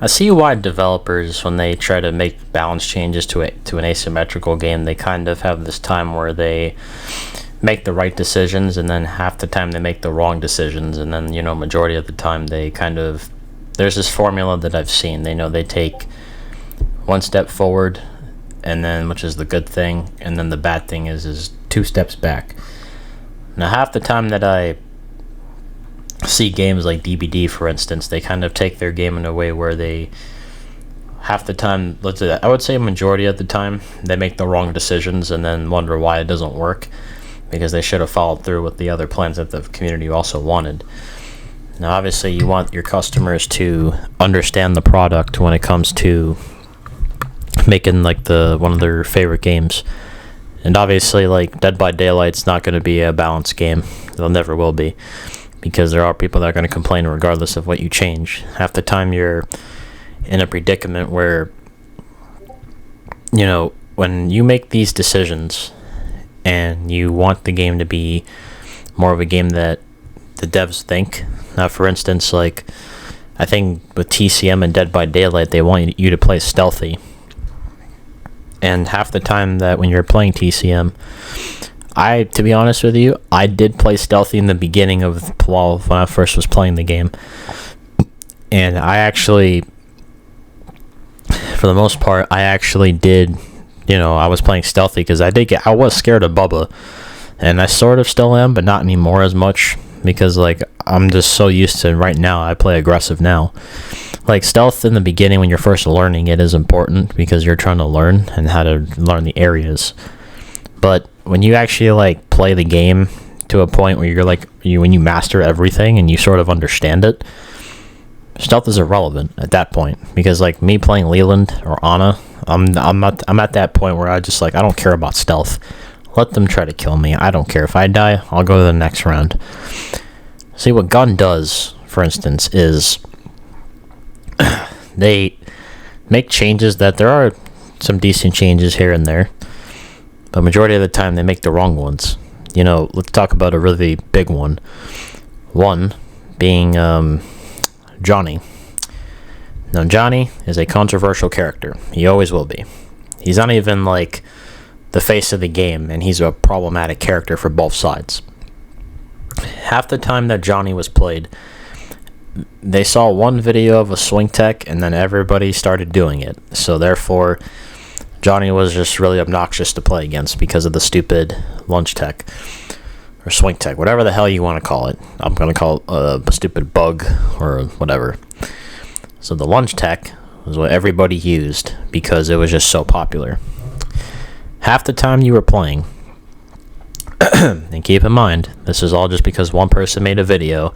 I see why developers, when they try to make balance changes to an asymmetrical game, they kind of have this time where they make the right decisions, and then half the time they make the wrong decisions, and then majority of the time they kind of, there's this formula that I've seen. They take one step forward, and then, which is the good thing, and then the bad thing is two steps back. Now, half the time that I see games like DBD, for instance, they kind of take their game in a way where they, half the time, I would say a majority of the time, they make the wrong decisions and then wonder why it doesn't work, because they should have followed through with the other plans that the community also wanted. Now, obviously, you want your customers to understand the product when it comes to making one of their favorite games. And obviously, Dead by Daylight's not going to be a balanced game. It never will be, because there are people that are going to complain regardless of what you change. Half the time you're in a predicament where, when you make these decisions and you want the game to be more of a game that the devs think. Now, for instance, I think with TCM and Dead by Daylight, they want you to play stealthy. And half the time that when you're playing TCM, to be honest with you, I did play stealthy in the beginning when I first was playing the game. And I actually, for the most part, did, I was playing stealthy because I was scared of Bubba. And I sort of still am, but not anymore as much, because I'm just so used to, right now, I play aggressive now. Stealth in the beginning when you're first learning it is important, because you're trying to learn and how to learn the areas. But when you actually play the game to a point where when you master everything and you sort of understand it, stealth is irrelevant at that point. Because me playing Leland or Ana, I'm at that point where I don't care about stealth. Let them try to kill me. I don't care. If I die, I'll go to the next round. See, what Gun does, for instance, is they make changes that there are some decent changes here and there, but majority of the time they make the wrong ones. Let's talk about a really big one. One being Johnny. Now, Johnny is a controversial character. He always will be. He's not even the face of the game, and he's a problematic character for both sides. Half the time that Johnny was played, they saw one video of a swing tech, and then everybody started doing it. So therefore, Johnny was just really obnoxious to play against because of the stupid lunge tech, or swing tech, whatever the hell you want to call it. I'm going to call it a stupid bug, or whatever. So the lunge tech was what everybody used, because it was just so popular. Half the time you were playing, and keep in mind, this is all just because one person made a video,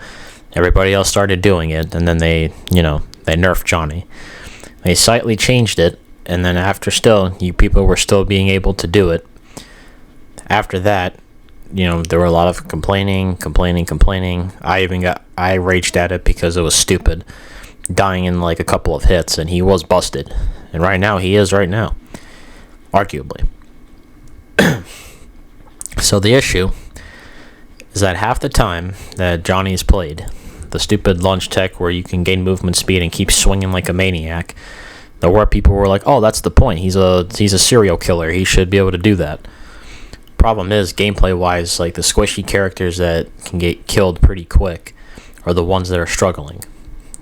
everybody else started doing it, and then they nerfed Johnny. They slightly changed it, and then after people were still being able to do it. After that, there were a lot of complaining. I raged at it because it was stupid, dying in a couple of hits, and he was busted. And right now, he is right now, arguably. So the issue is that half the time that Johnny's played, the stupid lunge tech where you can gain movement speed and keep swinging like a maniac, there were people who were like, oh, that's the point. He's a serial killer. He should be able to do that. Problem is, gameplay-wise, the squishy characters that can get killed pretty quick are the ones that are struggling.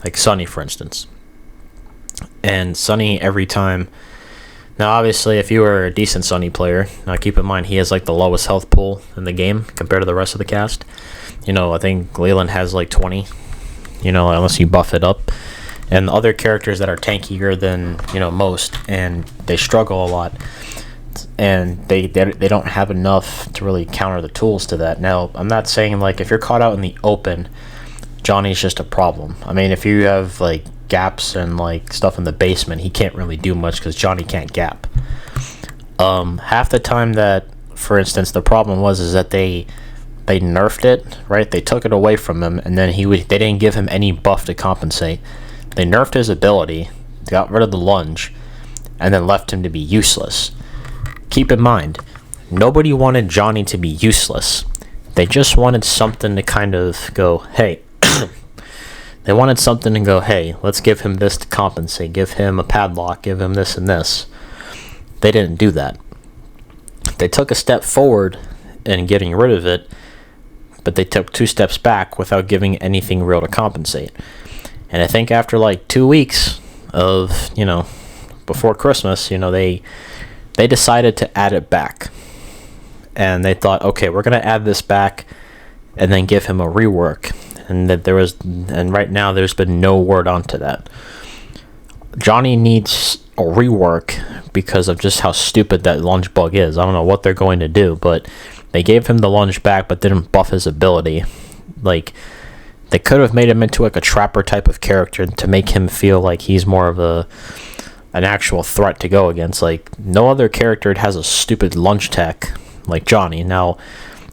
Like Sunny, for instance. And Sunny, every time... Now, obviously, if you were a decent Sunny player, now keep in mind, he has the lowest health pool in the game compared to the rest of the cast. I think Leland has 20, unless you buff it up. And the other characters that are tankier than, most, and they struggle a lot. And they don't have enough to really counter the tools to that. Now, I'm not saying, if you're caught out in the open, Johnny's just a problem. I mean, if you have, gaps and stuff in the basement, he can't really do much because Johnny can't gap. Half the time that, for instance, the problem is that they nerfed it, right? They took it away from him, and then they didn't give him any buff to compensate. They nerfed his ability, got rid of the lunge, and then left him to be useless. Keep in mind, nobody wanted Johnny to be useless. They just wanted something to kind of go, hey, They wanted something to go, hey, let's give him this to compensate. Give him a padlock. Give him this and this. They didn't do that. They took a step forward in getting rid of it, but they took 2 steps back without giving anything real to compensate. And I think after like 2 weeks of, before Christmas, they decided to add it back. And they thought, okay, we're going to add this back and then give him a rework. And right now there's been no word onto that. Johnny needs a rework because of just how stupid that lunge bug is. I don't know what they're going to do, but they gave him the lunge back but didn't buff his ability. Like, they could have made him into like a trapper type of character to make him feel like he's more of an actual threat to go against. Like, no other character has a stupid lunge tech like Johnny. Now,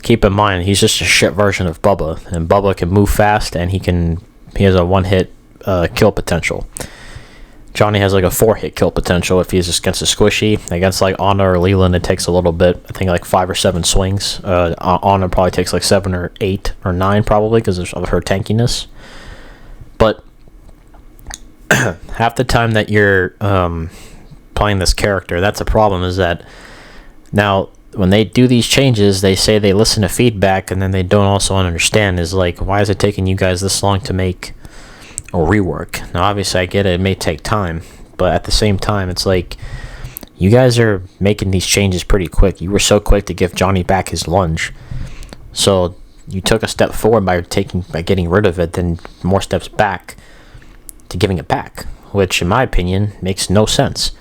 keep in mind, he's just a shit version of Bubba, and Bubba can move fast and he has a 1-hit kill potential. Johnny has like a 4-hit kill potential if he's against a squishy. Against like Anna or Leland, it takes a little bit. I think like 5 or 7 swings. Anna probably takes like 7 or 8 or 9 probably because of her tankiness. But half the time that you're playing this character, that's a problem. Is that now when they do these changes, they say they listen to feedback, and then they don't also understand is like, why is it taking you guys this long to make a rework? Now obviously I get it may take time, but at the same time it's like, you guys are making these changes pretty quick. You were so quick to give Johnny back his lunge, so you took a step forward by getting rid of it, then more steps back to giving it back, which in my opinion makes no sense.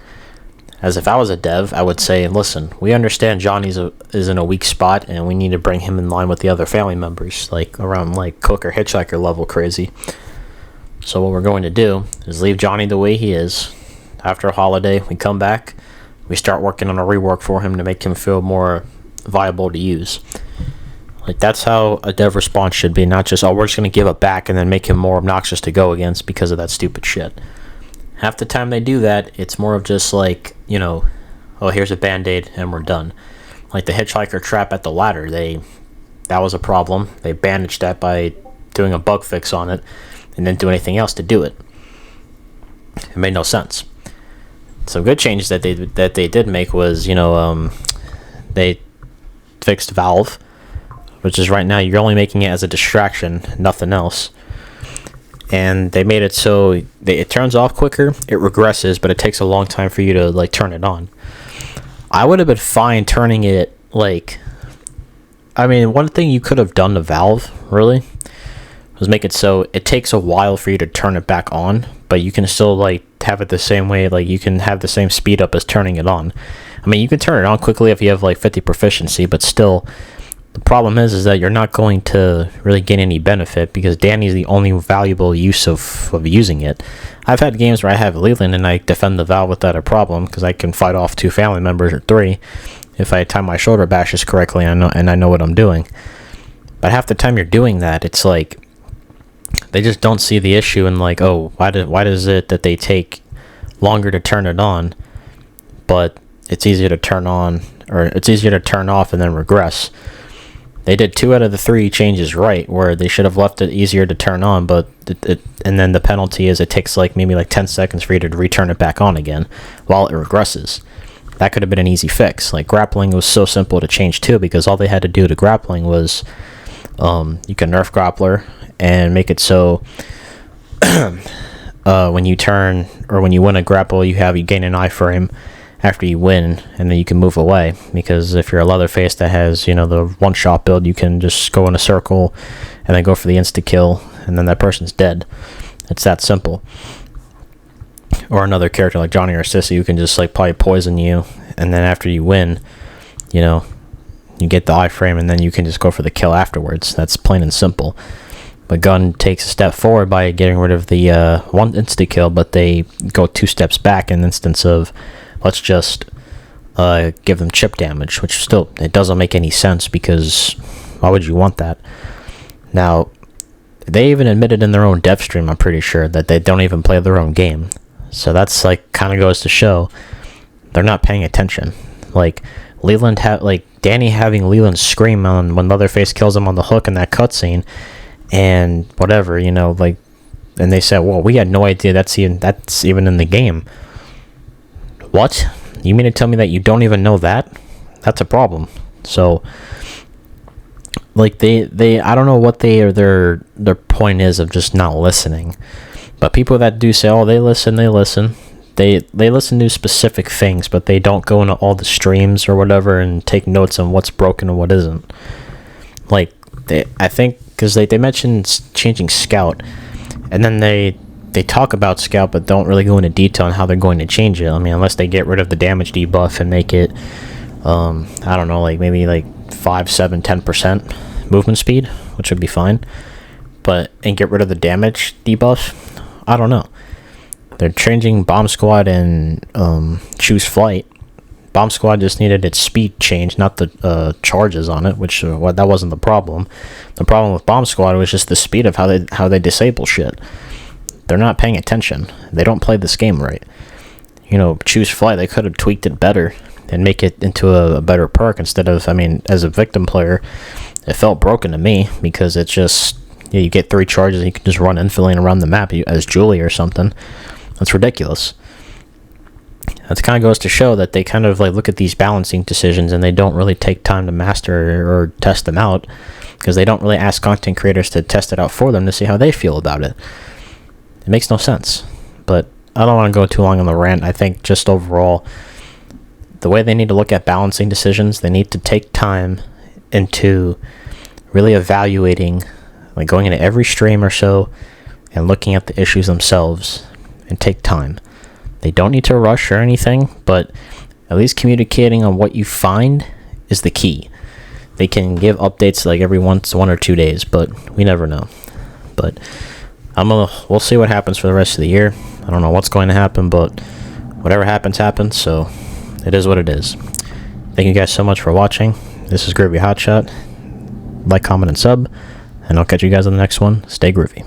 As if I was a dev, I would say, listen, we understand Johnny's is in a weak spot and we need to bring him in line with the other family members, like around like Cook or Hitchhiker level crazy. So what we're going to do is leave Johnny the way he is. After a holiday, we come back, we start working on a rework for him to make him feel more viable to use. Like, that's how a dev response should be, not just, oh, we're just going to give it back and then make him more obnoxious to go against because of that stupid shit. Half the time they do that, it's more of just like, oh, here's a band-aid and we're done. Like the Hitchhiker trap at the ladder, that was a problem. They bandaged that by doing a bug fix on it and didn't do anything else to do it. It made no sense. Some good changes that they did make was, they fixed Valve, which is right now you're only making it as a distraction, nothing else. And they made it so it turns off quicker, it regresses, but it takes a long time for you to like turn it on. I would have been fine turning it one thing you could have done to Valve really was make it so it takes a while for you to turn it back on, but you can still like have it the same way, like you can have the same speed up as turning it on. You can turn it on quickly if you have like 50 proficiency, but still the problem is that you're not going to really gain any benefit because Danny's the only valuable use of using it. I've had games where I have Leland and I defend the Valve without a problem because I can fight off 2 family members or 3 if I time my shoulder bashes correctly and I know what I'm doing. But half the time you're doing that, it's like they just don't see the issue and like, oh, why does it that they take longer to turn it on, but it's easier to turn on, or it's easier to turn off and then regress. They did 2 out of the 3 changes right, where they should have left it easier to turn on, but and then the penalty is it takes maybe 10 seconds for you to return it back on again while it regresses. That could have been an easy fix. Like, grappling was so simple to change too, because all they had to do to grappling was you can nerf grappler and make it so when you turn or when you win a grapple, you gain an iframe after you win, and then you can move away. Because if you're a Leatherface that has the one-shot build, you can just go in a circle and then go for the insta-kill, and then that person's dead. It's that simple. Or another character like Johnny or Sissy who can just probably poison you, and then after you win, you get the iframe, and then you can just go for the kill afterwards. That's plain and simple. But Gun takes a step forward by getting rid of the one insta-kill, but they go 2 steps back in the instance of, let's just give them chip damage, which still, it doesn't make any sense, because why would you want that? Now, they even admitted in their own dev stream, I'm pretty sure, that they don't even play their own game. So that's kind of goes to show they're not paying attention. Danny having Leland scream when Leatherface kills him on the hook in that cutscene, and whatever, And they said, well, we had no idea that's even in the game. What? You mean to tell me that you don't even know that? That's a problem. So, like, they I don't know what their point is of just not listening. But people that do say, oh, they listen. They listen to specific things, but they don't go into all the streams or whatever and take notes on what's broken and what isn't. Like, I think, because they mentioned changing Scout, and then they talk about Scout but don't really go into detail on how they're going to change it. I mean, unless they get rid of the damage debuff and make it, I don't know, like maybe like 5, 7, 10% movement speed, which would be fine. And get rid of the damage debuff, I don't know. They're changing Bomb Squad and Choose Flight. Bomb Squad just needed its speed changed, not the charges on it, which that wasn't the problem. The problem with Bomb Squad was just the speed of how they disable shit. They're not paying attention. They don't play this game right. Choose Flight, they could have tweaked it better and make it into a better perk instead of, I mean, as a victim player, it felt broken to me because it's just, you get 3 charges and you can just run infiling around the map as Julie or something. That's ridiculous. That kind of goes to show that they kind of like look at these balancing decisions and they don't really take time to master or test them out, because they don't really ask content creators to test it out for them to see how they feel about it. It makes no sense. But I don't want to go too long on the rant. I think just overall, the way they need to look at balancing decisions, they need to take time into really evaluating, like going into every stream or so and looking at the issues themselves, and take time. They don't need to rush or anything, but at least communicating on what you find is the key. They can give updates like every 1 or 2 days, but we never know. But we'll see what happens for the rest of the year. I don't know what's going to happen, but whatever happens, so it is what it is. Thank you guys so much for watching. This is GroovyHotshot. Like, comment, and sub, and I'll catch you guys on the next one. Stay groovy.